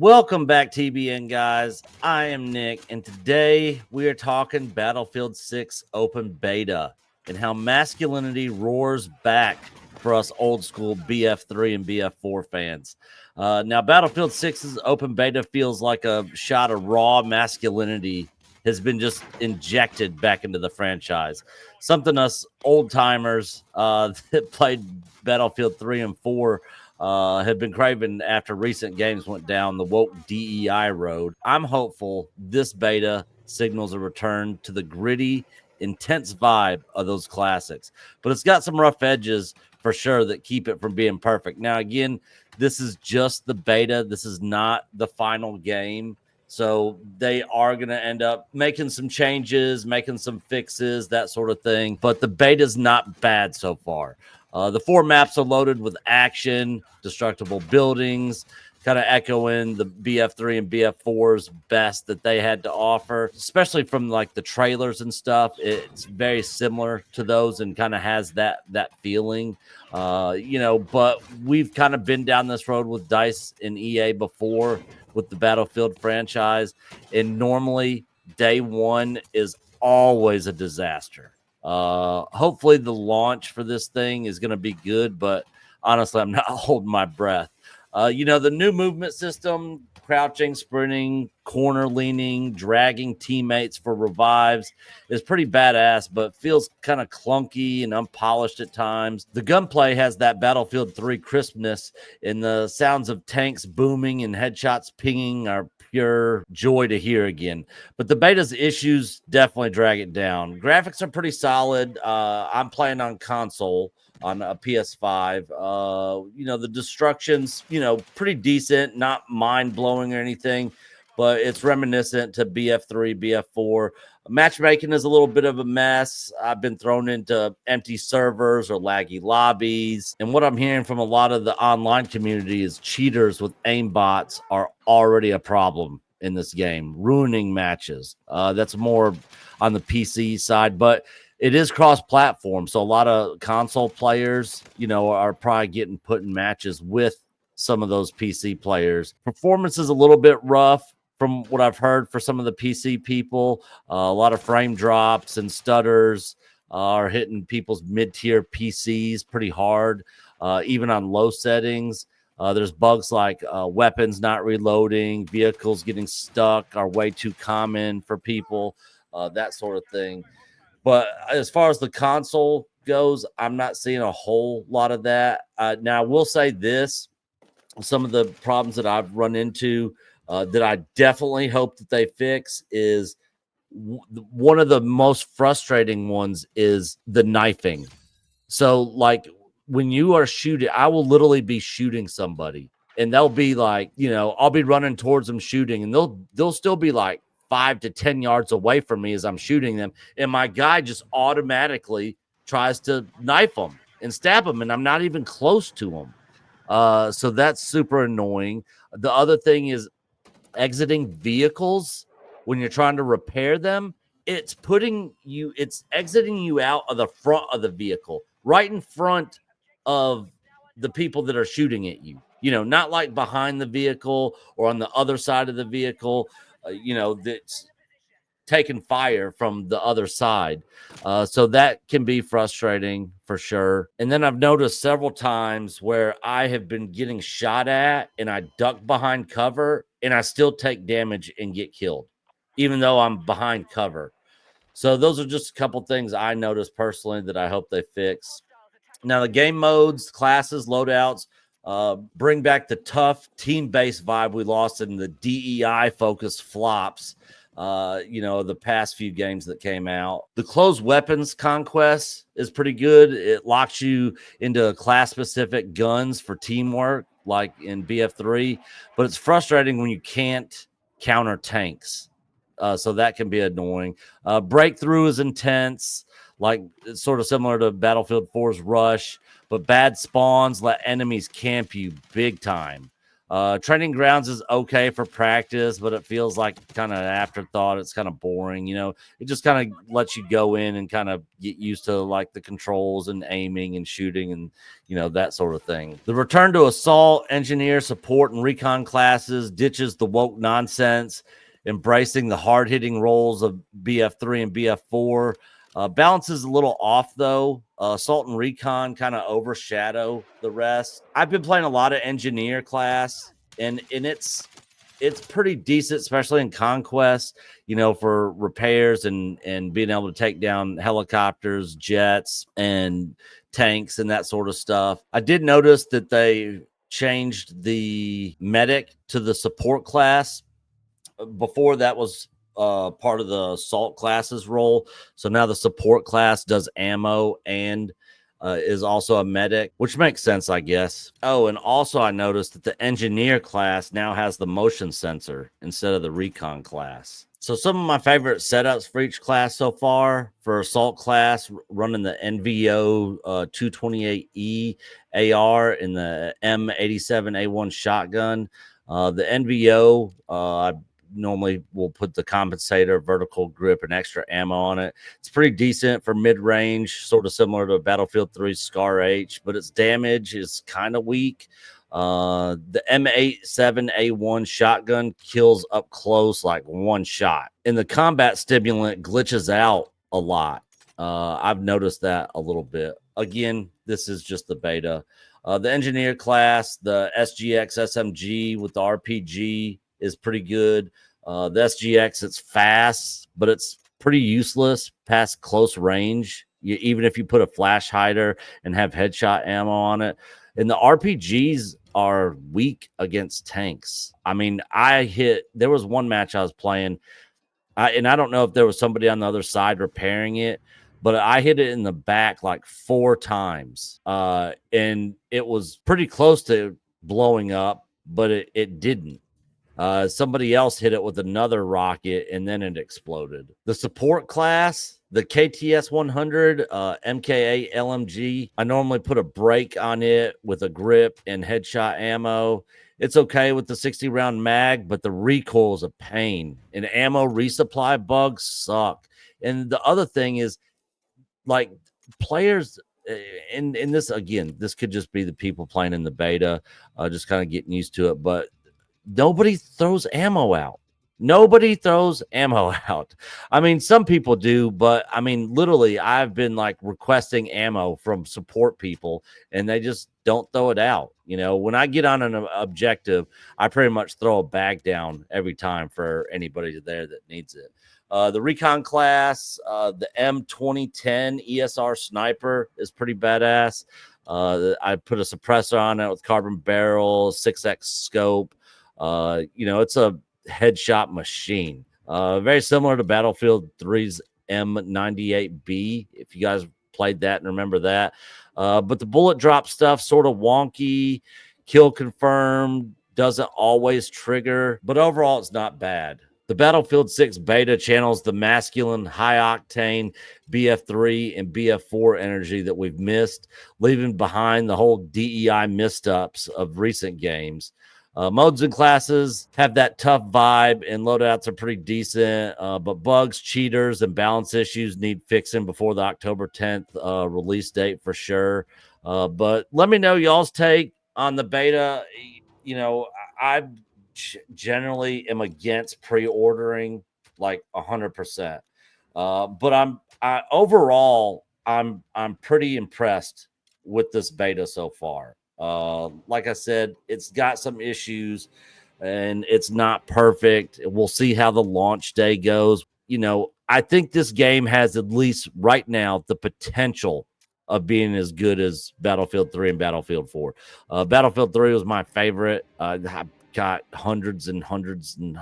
Welcome back, TBN guys. I am Nick, and today we are talking Battlefield 6 Open Beta and how masculinity roars back for us old school BF3 and BF4 fans. Now, Battlefield 6's Open Beta feels like a shot of raw masculinity has been just injected back into the franchise. Something us old timers that played Battlefield 3 and 4 have been craving after recent games went down the woke DEI road. I'm hopeful this beta signals a return to the gritty, intense vibe of those classics, but it's got some rough edges for sure that keep it from being perfect. Now, again, this is just the beta. This is not the final game. So they are going to end up making some changes, making some fixes, that sort of thing. But the beta is not bad so far. The 4 maps are loaded with action, destructible buildings, kind of echoing the BF3 and BF4's best that they had to offer, especially from like the trailers and stuff. It's very similar to those and kind of has that feeling, but we've kind of been down this road with DICE and EA before with the Battlefield franchise. And normally day one is always a disaster. Hopefully the launch for this thing is going to be good, but honestly, I'm not holding my breath. The new movement system, crouching, sprinting, corner leaning, dragging teammates for revives is pretty badass, but feels kind of clunky and unpolished at times. The gunplay has that Battlefield 3 crispness, and the sounds of tanks booming and headshots pinging are pure joy to hear again. But the beta's issues definitely drag it down. Graphics are pretty solid. I'm playing on console on a PS5. The destruction's, pretty decent, not mind-blowing or anything, but it's reminiscent to BF3, BF4. Matchmaking is a little bit of a mess. I've been thrown into empty servers or laggy lobbies. And what I'm hearing from a lot of the online community is cheaters with aimbots are already a problem in this game, ruining matches. That's more on the PC side, but it is cross-platform, so a lot of console players, are probably getting put in matches with some of those PC players. Performance is a little bit rough from what I've heard for some of the PC people. A lot of frame drops and stutters are hitting people's mid-tier PCs pretty hard, even on low settings. There's bugs like weapons not reloading, vehicles getting stuck are way too common for people, that sort of thing. But as far as the console goes, I'm not seeing a whole lot of that. Now, I will say this. Some of the problems that I've run into that I definitely hope that they fix is one of the most frustrating ones is the knifing. So, like, when you are shooting, I will literally be shooting somebody, and they'll be like, I'll be running towards them shooting, and they'll still be like 5 to 10 yards away from me as I'm shooting them. And my guy just automatically tries to knife them and stab them, and I'm not even close to them. So that's super annoying. The other thing is exiting vehicles when you're trying to repair them. It's exiting you out of the front of the vehicle, right in front of the people that are shooting at you. Not like behind the vehicle or on the other side of the vehicle. That's taking fire from the other side. So that can be frustrating for sure. And then I've noticed several times where I have been getting shot at and I duck behind cover and I still take damage and get killed, even though I'm behind cover. So those are just a couple things I noticed personally that I hope they fix. Now, the game modes, classes, loadouts, bring back the tough team-based vibe we lost in the DEI-focused flops, the past few games that came out. The closed weapons conquest is pretty good. It locks you into class-specific guns for teamwork, like in BF3, but it's frustrating when you can't counter tanks. So that can be annoying. Breakthrough is intense. Like it's sort of similar to Battlefield 4's Rush, but bad spawns let enemies camp you big time. Training grounds is okay for practice, but it feels like kind of an afterthought. It's kind of boring, it just kind of lets you go in and kind of get used to like the controls and aiming and shooting and that sort of thing. The return to assault, engineer, support, and recon classes ditches the woke nonsense, embracing the hard-hitting roles of BF3 and BF4. Balance is a little off though. Assault and recon kind of overshadow the rest. I've been playing a lot of engineer class, and it's pretty decent, especially in conquest. For repairs and being able to take down helicopters, jets, and tanks and that sort of stuff. I did notice that they changed the medic to the support class. Before that was part of the assault class's role. So now the support class does ammo and is also a medic, which makes sense, I guess. Oh, and also I noticed that the engineer class now has the motion sensor instead of the recon class. So some of my favorite setups for each class so far: for assault class, running the NVO 228E AR and the M87A1 shotgun. The NVO, I normally will put the compensator, vertical grip, and extra ammo on it. It's pretty decent for mid-range, sort of similar to Battlefield 3's Scar H, but its damage is kind of weak. The M87A1 shotgun kills up close like one shot, and the combat stimulant glitches out a lot. I've noticed that a little bit. Again, this is just the beta. The engineer class, the SGX SMG with the RPG is pretty good. The SGX, it's fast, but it's pretty useless past close range. Even if you put a flash hider and have headshot ammo on it. And the RPGs are weak against tanks. I mean, there was one match I was playing, and I don't know if there was somebody on the other side repairing it, but I hit it in the back like 4 times. And it was pretty close to blowing up, but it didn't. Somebody else hit it with another rocket and then it exploded. The support class, the KTS 100 MKA LMG, I normally put a brake on it with a grip and headshot ammo. It's okay with the 60 round mag, but the recoil is a pain, and ammo resupply bugs suck. And the other thing is, like, players in this, again, this could just be the people playing in the beta, just kind of getting used to it, but nobody throws ammo out. Nobody throws ammo out. I mean, some people do, but I mean, literally, I've been like requesting ammo from support people and they just don't throw it out. When I get on an objective, I pretty much throw a bag down every time for anybody there that needs it. The recon class, the M2010 ESR sniper is pretty badass. I put a suppressor on it with carbon barrel, 6x scope. It's a headshot machine. Very similar to Battlefield 3's M98B, if you guys played that and remember that. But the bullet drop stuff, sort of wonky. Kill confirmed, doesn't always trigger, but overall it's not bad. The Battlefield 6 beta channels the masculine, high-octane BF3 and BF4 energy that we've missed, leaving behind the whole DEI missteps of recent games. Modes and classes have that tough vibe, and loadouts are pretty decent, but bugs, cheaters, and balance issues need fixing before the October 10th release date for sure. But let me know y'all's take on the beta. I generally am against pre-ordering like 100%. But overall, I'm pretty impressed with this beta so far. Like I said, it's got some issues and it's not perfect. We'll see how the launch day goes. I think this game has, at least right now, the potential of being as good as Battlefield 3 and Battlefield 4. Battlefield 3 was my favorite. I got hundreds and hundreds and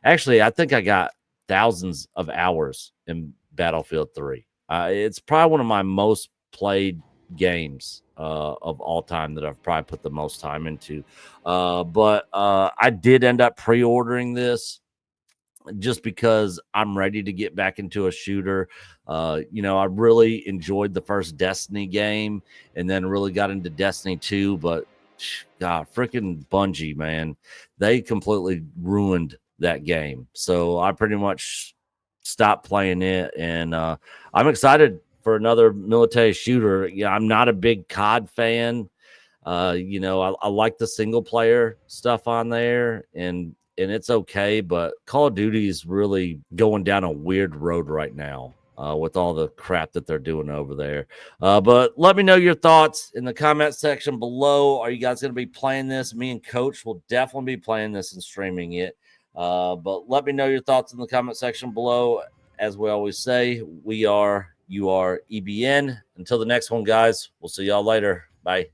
actually, I think I got thousands of hours in Battlefield 3. It's probably one of my most played games of all time that I've probably put the most time into. But I did end up pre-ordering this just because I'm ready to get back into a shooter. I really enjoyed the first Destiny game and then really got into Destiny 2, but God, freaking Bungie, man, they completely ruined that game. So I pretty much stopped playing it, and I'm excited for another military shooter. Yeah, I'm not a big COD fan. I like the single player stuff on there, and it's okay, but Call of Duty is really going down a weird road right now with all the crap that they're doing over there. But let me know your thoughts in the comment section below. Are you guys going to be playing this? Me and Coach will definitely be playing this and streaming it. But let me know your thoughts in the comment section below. As we always say, you are EBN. Until the next one, guys, we'll see y'all later. Bye.